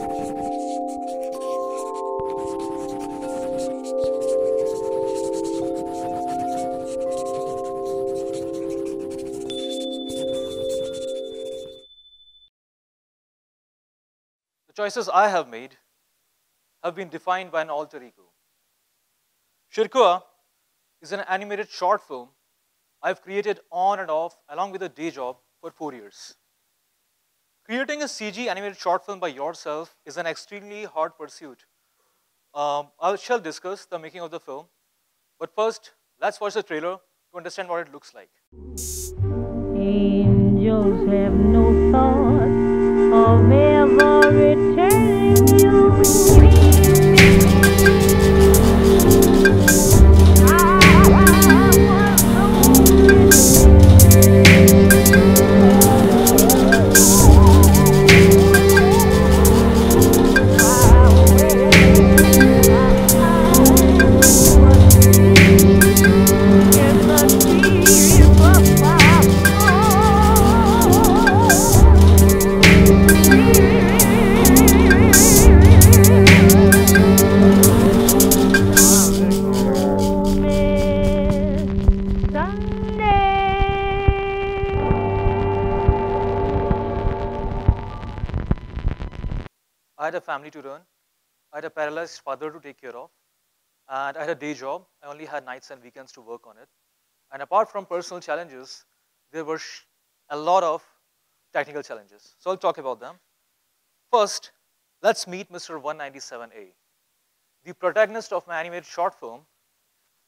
The choices I have made have been defined by an alter ego. Shirkoa is an animated short film I've created on and off along with a day job for 4 years. Creating a CG animated short film by yourself is an extremely hard pursuit. I shall discuss the making of the film, but first, let's watch the trailer to understand what it looks like. Angels have no thought of ever returning you. I had a family to run, I had a paralyzed father to take care of, and I had a day job. I only had nights and weekends to work on it. And apart from personal challenges, there were a lot of technical challenges. So I'll talk about them. First, let's meet Mr. 197A, the protagonist of my animated short film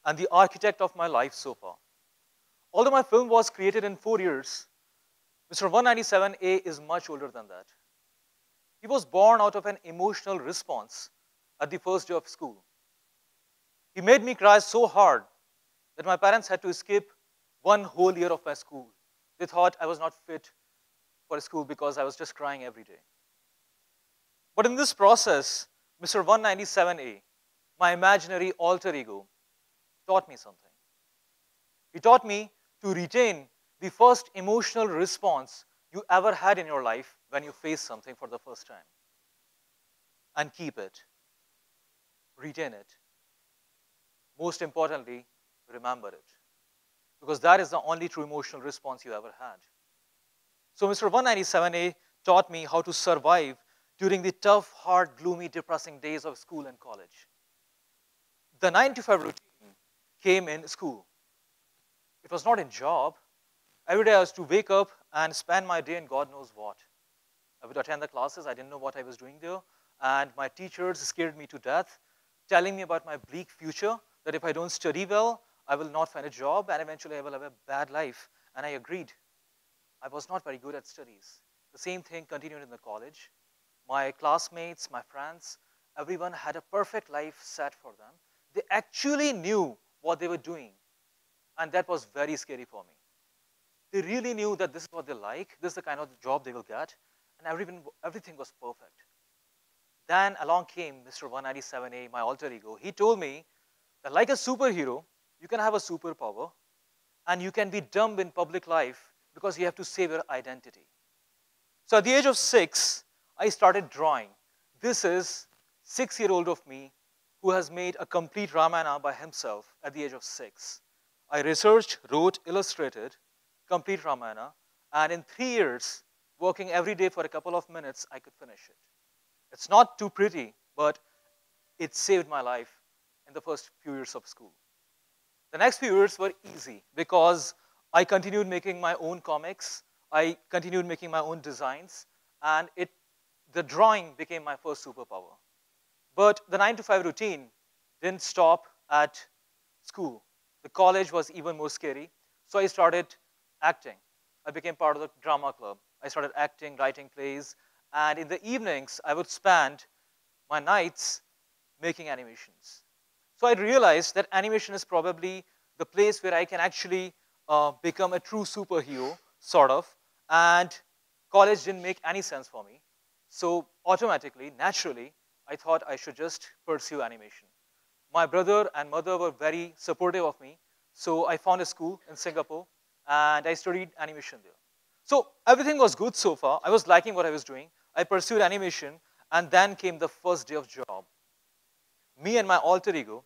and the architect of my life so far. Although my film was created in 4 years, Mr. 197A is much older than that. He was born out of an emotional response at the first day of school. He made me cry so hard that my parents had to skip 1 whole year of my school. They thought I was not fit for school because I was just crying every day. But in this process, Mr. 197A, my imaginary alter ego, taught me something. He taught me to retain the first emotional response you ever had in your life when you face something for the first time. And keep it. Retain it. Most importantly, remember it. Because that is the only true emotional response you ever had. So Mr. 197A taught me how to survive during the tough, hard, gloomy, depressing days of school and college. The 9 to 5 routine came in school. It was not in job. Every day I was to wake up and spend my day in God knows what. I would attend the classes, I didn't know what I was doing there, and my teachers scared me to death, telling me about my bleak future, that if I don't study well, I will not find a job, and eventually I will have a bad life. And I agreed. I was not very good at studies. The same thing continued in the college. My classmates, my friends, everyone had a perfect life set for them. They actually knew what they were doing, and that was very scary for me. They really knew that this is what they like, this is the kind of job they will get, and everything was perfect. Then along came Mr. 197A, my alter ego. He told me that like a superhero, you can have a superpower, and you can be dumb in public life because you have to save your identity. So at the age of 6, I started drawing. This is 6-year-old of me who has made a complete Ramayana by himself at the age of 6. I researched, wrote, illustrated, complete Ramayana, and in 3 years, working every day for a couple of minutes, I could finish it. It's not too pretty, but it saved my life in the first few years of school. The next few years were easy because I continued making my own comics, I continued making my own designs, and the drawing became my first superpower. But the 9 to 5 routine didn't stop at school. The college was even more scary, so I started acting. I became part of the drama club. I started acting, writing plays, and in the evenings, I would spend my nights making animations. So I realized that animation is probably the place where I can actually become a true superhero, sort of, and college didn't make any sense for me. So automatically, naturally, I thought I should just pursue animation. My brother and mother were very supportive of me, so I found a school in Singapore, and I studied animation there. So everything was good so far. I was liking what I was doing. I pursued animation, And then came the first day of job. Me and my alter ego,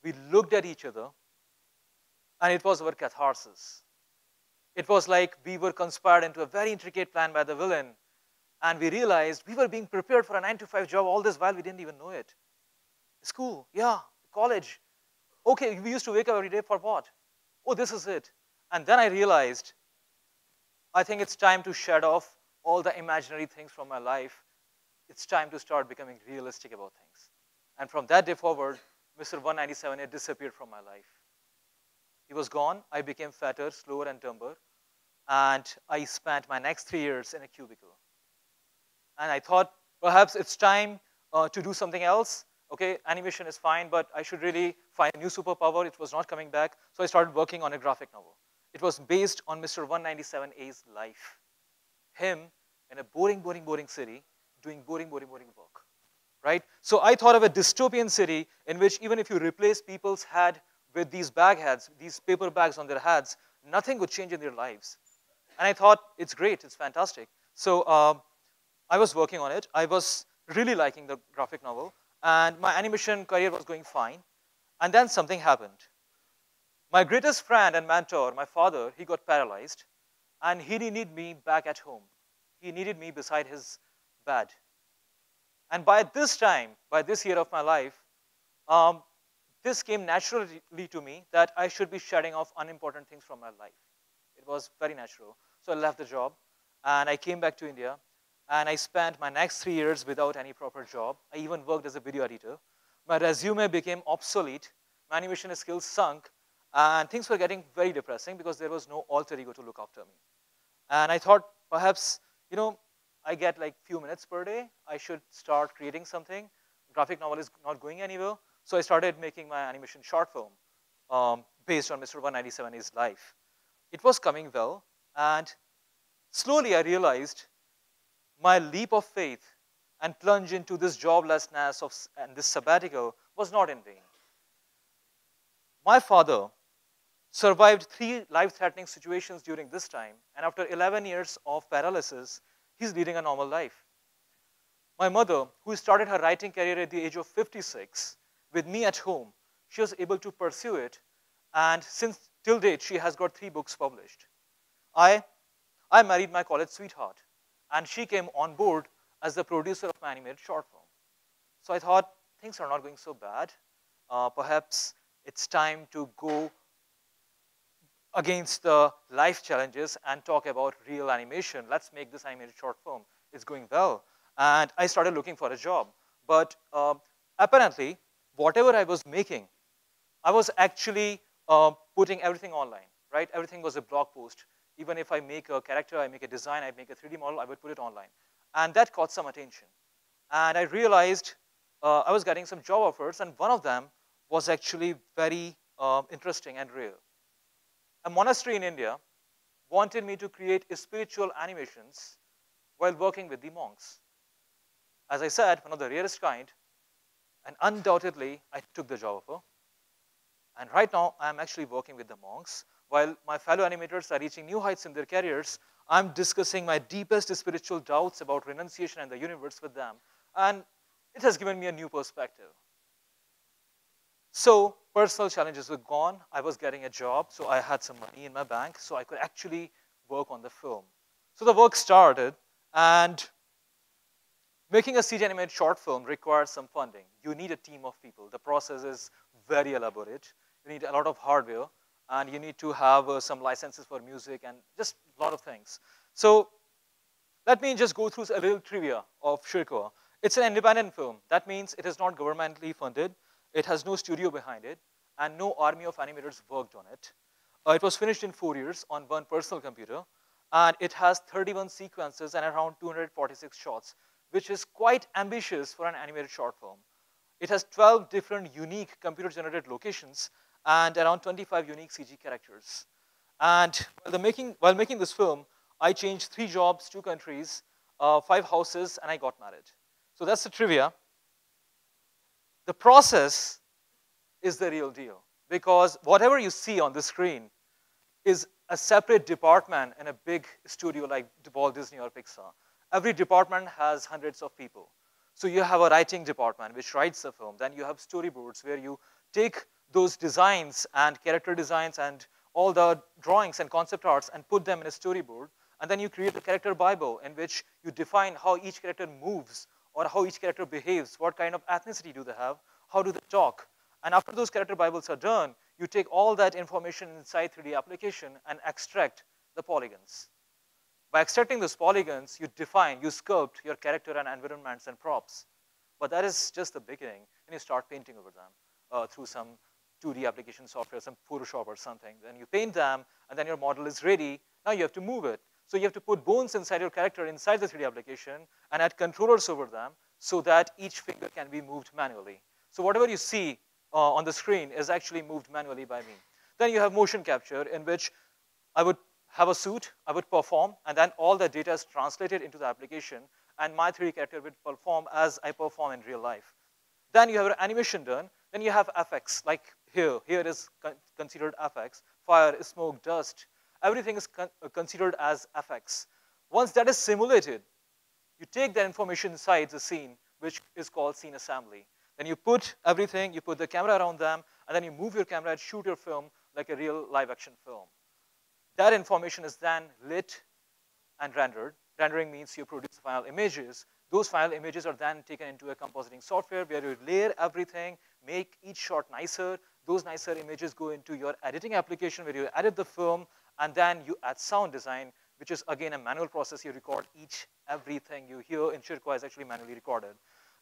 we looked at each other, and it was our catharsis. It was like we were conspired into a very intricate plan by the villain, and we realized we were being prepared for a 9-to-5 job all this while we didn't even know it. School, yeah, college. Okay, we used to wake up every day for what? Oh, this is it. And then I realized, I think it's time to shed off all the imaginary things from my life. It's time to start becoming realistic about things. And from that day forward, Mr. 197 had disappeared from my life. He was gone. I became fatter, slower, and dumber. And I spent my next 3 years in a cubicle. And I thought, perhaps it's time to do something else. Okay, animation is fine, but I should really find a new superpower. It was not coming back. So I started working on a graphic novel. It was based on Mr. 197A's life. Him in a boring, boring, boring city doing boring, boring, boring work. Right? So I thought of a dystopian city in which even if you replace people's head with these bag heads, these paper bags on their heads, nothing would change in their lives. And I thought, it's great, it's fantastic. So I was working on it. I was really liking the graphic novel. And my animation career was going fine. And then something happened. My greatest friend and mentor, my father, he got paralyzed. And he needed me back at home. He needed me beside his bed. And by this time, by this year of my life, this came naturally to me that I should be shedding off unimportant things from my life. It was very natural. So I left the job, and I came back to India, and I spent my next 3 years without any proper job. I even worked as a video editor. My resume became obsolete. My animation skills sunk, and things were getting very depressing because there was no alter ego to look after me. And I thought, perhaps, I get like few minutes per day. I should start creating something. Graphic novel is not going anywhere. So I started making my animation short film based on Mr. 197's life. It was coming well, and slowly I realized my leap of faith and plunge into this joblessness and this sabbatical was not in vain. My father survived 3 life-threatening situations during this time, and after 11 years of paralysis, he's leading a normal life. My mother, who started her writing career at the age of 56, with me at home, she was able to pursue it, and since till date, she has got 3 books published. I married my college sweetheart, and she came on board as the producer of my animated short film. So I thought, things are not going so bad. Perhaps it's time to go against the life challenges and talk about real animation. Let's make this animated short film. It's going well. And I started looking for a job. But apparently, whatever I was making, I was actually putting everything online, right? Everything was a blog post. Even if I make a character, I make a design, I make a 3D model, I would put it online. And that caught some attention. And I realized I was getting some job offers, and one of them was actually very interesting and rare. A monastery in India wanted me to create spiritual animations while working with the monks. As I said, one of the rarest kind, and undoubtedly, I took the job offer. And right now, I'm actually working with the monks. While my fellow animators are reaching new heights in their careers, I'm discussing my deepest spiritual doubts about renunciation and the universe with them. And it has given me a new perspective. So personal challenges were gone. I was getting a job, so I had some money in my bank, so I could actually work on the film. So the work started, and making a CG animated short film requires some funding. You need a team of people. The process is very elaborate. You need a lot of hardware, and you need to have some licenses for music and just a lot of things. So let me just go through a little trivia of Schirkoa. It's an independent film. That means it is not governmentally funded. It has no studio behind it, and no army of animators worked on it. It was finished in 4 years on one personal computer, and it has 31 sequences and around 246 shots, which is quite ambitious for an animated short film. It has 12 different unique computer-generated locations and around 25 unique CG characters. And while making this film, I changed 3 jobs, 2 countries, 5 houses, and I got married. So that's the trivia. The process is the real deal, because whatever you see on the screen is a separate department in a big studio like Walt Disney or Pixar. Every department has hundreds of people. So you have a writing department which writes the film. Then you have storyboards where you take those designs and character designs and all the drawings and concept arts and put them in a storyboard. And then you create a character Bible in which you define how each character moves or how each character behaves, what kind of ethnicity do they have, how do they talk. And after those character Bibles are done, you take all that information inside 3D application and extract the polygons. By extracting those polygons, you define, you sculpt your character and environments and props. But that is just the beginning. Then you start painting over them through some 2D application software, some Photoshop or something. Then you paint them, and then your model is ready. Now you have to move it. So you have to put bones inside your character inside the 3D application and add controllers over them so that each finger can be moved manually. So whatever you see on the screen is actually moved manually by me. Then you have motion capture, in which I would have a suit, I would perform, and then all the data is translated into the application, and my 3D character would perform as I perform in real life. Then you have an animation done. Then you have effects, like here. Here is considered effects, fire, smoke, dust. Everything is considered as effects. Once that is simulated, you take that information inside the scene, which is called scene assembly. Then you put everything, you put the camera around them, and then you move your camera and shoot your film like a real live action film. That information is then lit and rendered. Rendering means you produce final images. Those final images are then taken into a compositing software where you layer everything, make each shot nicer. Those nicer images go into your editing application where you edit the film, and then you add sound design, which is again a manual process. You record everything you hear in Schirkoa is actually manually recorded.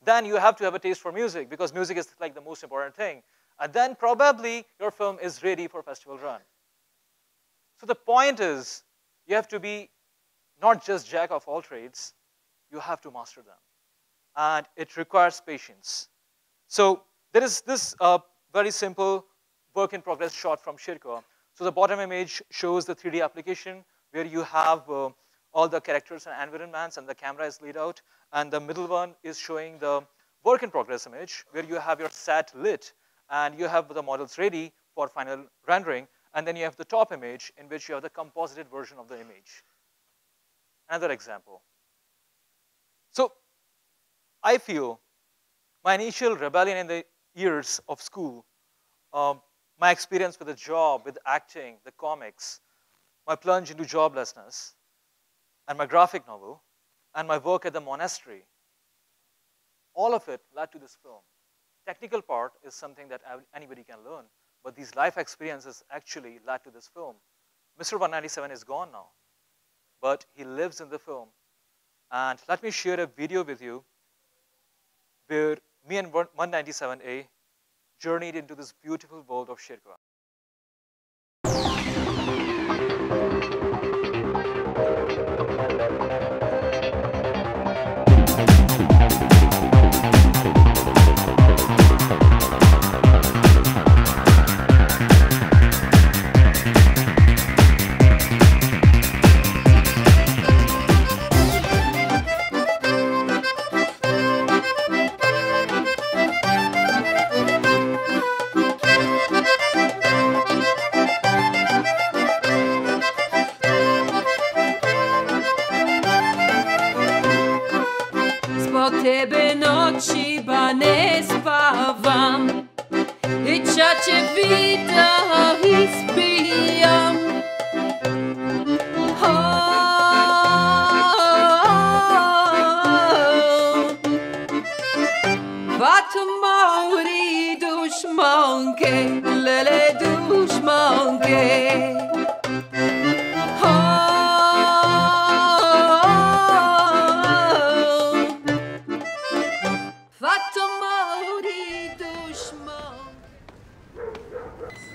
Then you have to have a taste for music, because music is like the most important thing. And then probably your film is ready for festival run. So the point is, you have to be not just jack of all trades, you have to master them. And it requires patience. So there is this very simple work in progress shot from Schirkoa. So the bottom image shows the 3D application where you have all the characters and environments and the camera is laid out. And the middle one is showing the work in progress image where you have your set lit and you have the models ready for final rendering. And then you have the top image in which you have the composited version of the image. Another example. So I feel my initial rebellion in the years of school, my experience with the job, with acting, the comics, my plunge into joblessness, and my graphic novel, and my work at the monastery, all of it led to this film. Technical part is something that anybody can learn, but these life experiences actually led to this film. Mr. 197 is gone now, but he lives in the film. And let me share a video with you where me and 197A journeyed into this beautiful world of Schirkoa. Tebe noći ba ne spavam I čače vida ispijam Vato mori dušmanke Lele dušmanke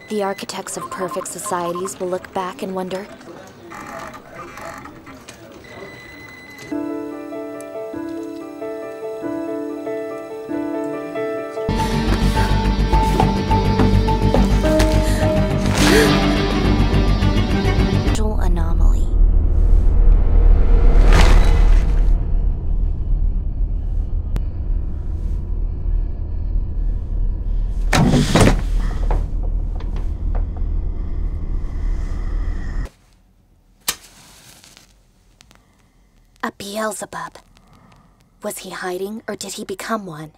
The architects of perfect societies will look back and wonder, anomaly. A Beelzebub. Was he hiding, or did he become one?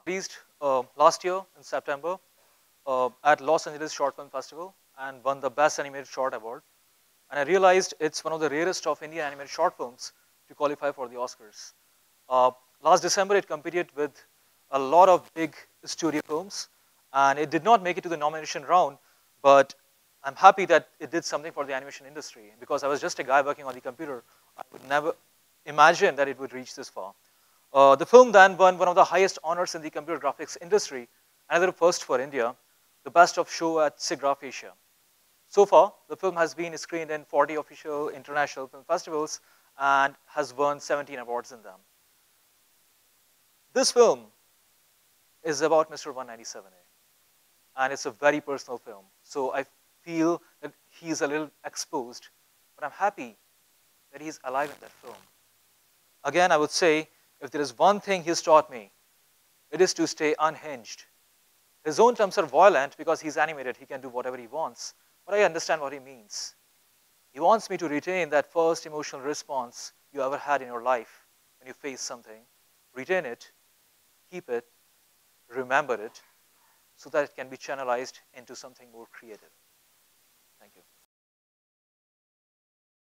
Released last year in September at Los Angeles Short Film Festival and won the Best Animated Short Award. And I realized it's one of the rarest of Indian animated short films to qualify for the Oscars. Last December, it competed with a lot of big studio films, and it did not make it to the nomination round, but I'm happy that it did something for the animation industry, because I was just a guy working on the computer. I would never imagine that it would reach this far. The film then won one of the highest honors in the computer graphics industry, another first for India, the Best of Show at SIGGRAPH Asia. So far, the film has been screened in 40 official international film festivals and has won 17 awards in them. This film is about Mr. 197A, and it's a very personal film. So I feel that he's a little exposed, but I'm happy that he's alive in that film. Again, I would say, if there is one thing he's taught me, it is to stay unhinged. His own terms are violent because he's animated, he can do whatever he wants, but I understand what he means. He wants me to retain that first emotional response you ever had in your life when you face something. Retain it, keep it, remember it, so that it can be channelized into something more creative. Thank you.